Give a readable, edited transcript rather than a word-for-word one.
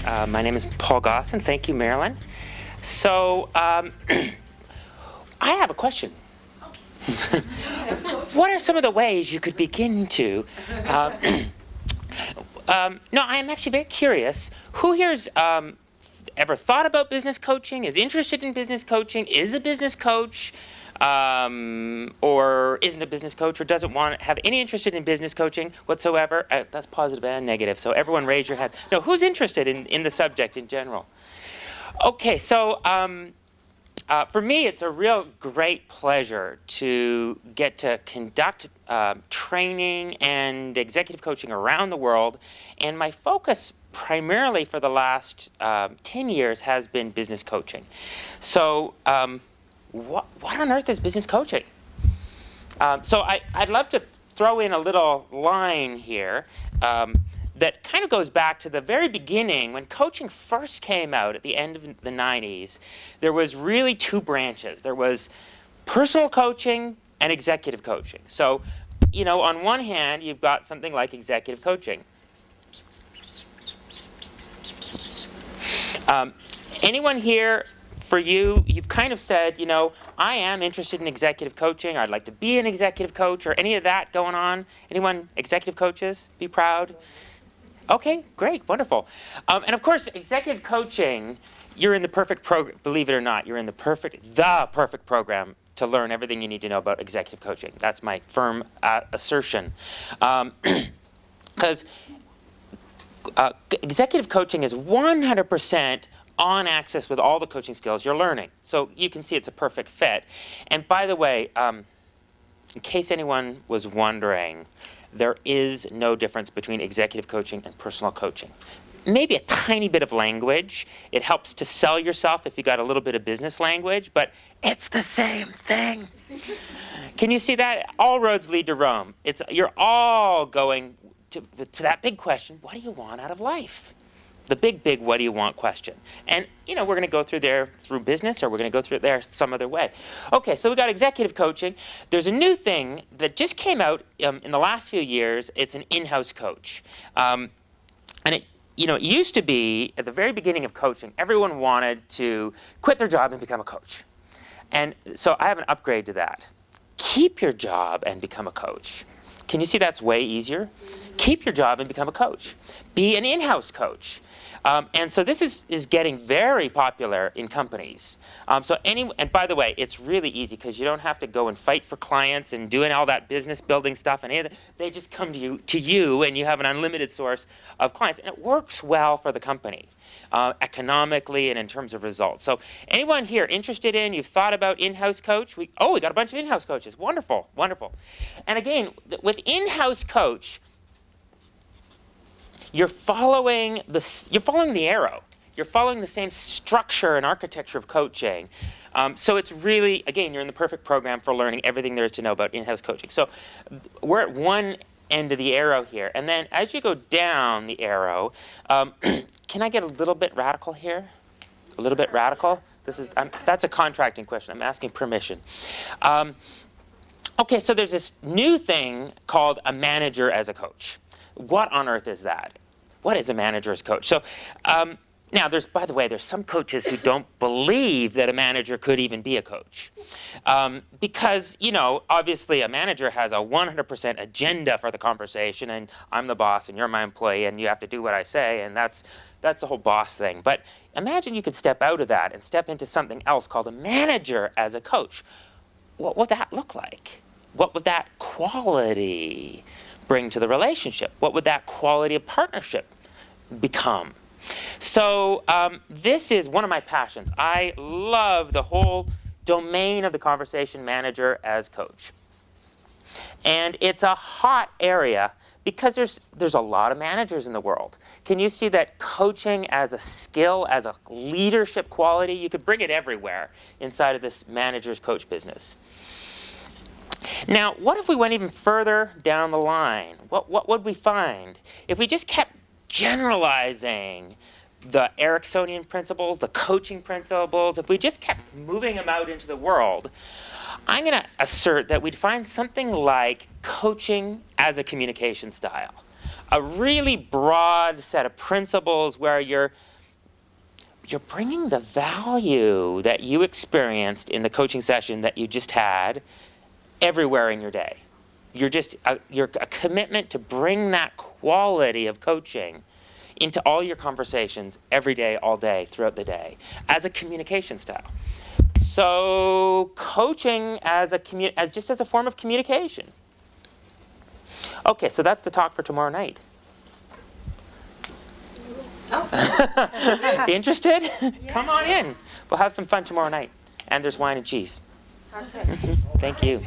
My name is Paul Gossen. Thank you, Marilyn. So, I have a question. What are some of the ways you could begin to? No, I am actually very curious. Who here's ever thought about business coaching, is interested in business coaching, is a business coach, or isn't a business coach, or doesn't want to have any interest in business coaching whatsoever? That's positive and negative, so everyone raise your hands. No, who's interested in the subject in general? Okay, so for me, it's a real great pleasure to get to conduct training and executive coaching around the world, and my focus primarily for the last 10 years has been business coaching. So what on earth is business coaching? So I'd love to throw in a little line here that kind of goes back to the very beginning. When coaching first came out at the end of the 90s, there was really two branches. There was personal coaching and executive coaching. So, you know, on one hand, you've got something like executive coaching. Anyone here, for you, you've kind of said, you know, I am interested in executive coaching, I'd like to be an executive coach, or any of that going on? Anyone executive coaches? Be proud. Okay, great, wonderful. And of course, executive coaching, you're in the perfect program, believe it or not, you're in the perfect program to learn everything you need to know about executive coaching. That's my firm assertion. Because executive coaching is 100% on access with all the coaching skills you're learning. So you can see it's a perfect fit. And by the way, in case anyone was wondering, there is no difference between executive coaching and personal coaching. Maybe a tiny bit of language. It helps to sell yourself if you got a little bit of business language, but it's the same thing. Can you see that? All roads lead to Rome. You're all going to that big question, what do you want out of life? The big what do you want question. And, you know, we're going to go through business, or we're going to go through it there some other way. Okay, so we got executive coaching. There's a new thing that just came out in the last few years. It's an in-house coach. And it used to be, at the very beginning of coaching, everyone wanted to quit their job and become a coach. And so I have an upgrade to that. Keep your job and become a coach. Can you see that's way easier? Keep your job and become a coach. Be an in-house coach. And so this is getting very popular in companies. And by the way, it's really easy because you don't have to go and fight for clients and doing all that business building stuff and anything. They just come to you and you have an unlimited source of clients. And it works well for the company, economically and in terms of results. So anyone here interested you've thought about in-house coach? We got a bunch of in-house coaches. Wonderful, wonderful. And again, with in-house coach, you're following the arrow. You're following the same structure and architecture of coaching. So it's really, again, you're in the perfect program for learning everything there is to know about in-house coaching. So we're at one end of the arrow here. And then as you go down the arrow, can I get a little bit radical here? A little bit radical? That's a contracting question. I'm asking permission. Okay, so there's this new thing called a manager as a coach. What on earth is that? What is a manager as a coach? So now, by the way, there's some coaches who don't believe that a manager could even be a coach. Because, you know, obviously a manager has a 100% agenda for the conversation, and I'm the boss and you're my employee and you have to do what I say, and that's the whole boss thing. But imagine you could step out of that and step into something else called a manager as a coach. What would that look like? What would that quality bring to the relationship? What would that quality of partnership become? So this is one of my passions. I love the whole domain of the conversation manager as coach. And it's a hot area because there's a lot of managers in the world. Can you see that coaching as a skill, as a leadership quality, you could bring it everywhere inside of this manager's coach business. Now, what if we went even further down the line? What would we find? If we just kept generalizing the Ericksonian principles, the coaching principles, if we just kept moving them out into the world, I'm going to assert that we'd find something like coaching as a communication style. A really broad set of principles where you're you're bringing the value that you experienced in the coaching session that you just had everywhere in your day. You're a commitment to bring that quality of coaching into all your conversations every day, all day, throughout the day, as a communication style. So coaching as just as a form of communication. Okay, so that's the talk for tomorrow night. Sounds good. Interested? Yeah. Come on in. We'll have some fun tomorrow night. And there's wine and cheese. Okay. Thank you.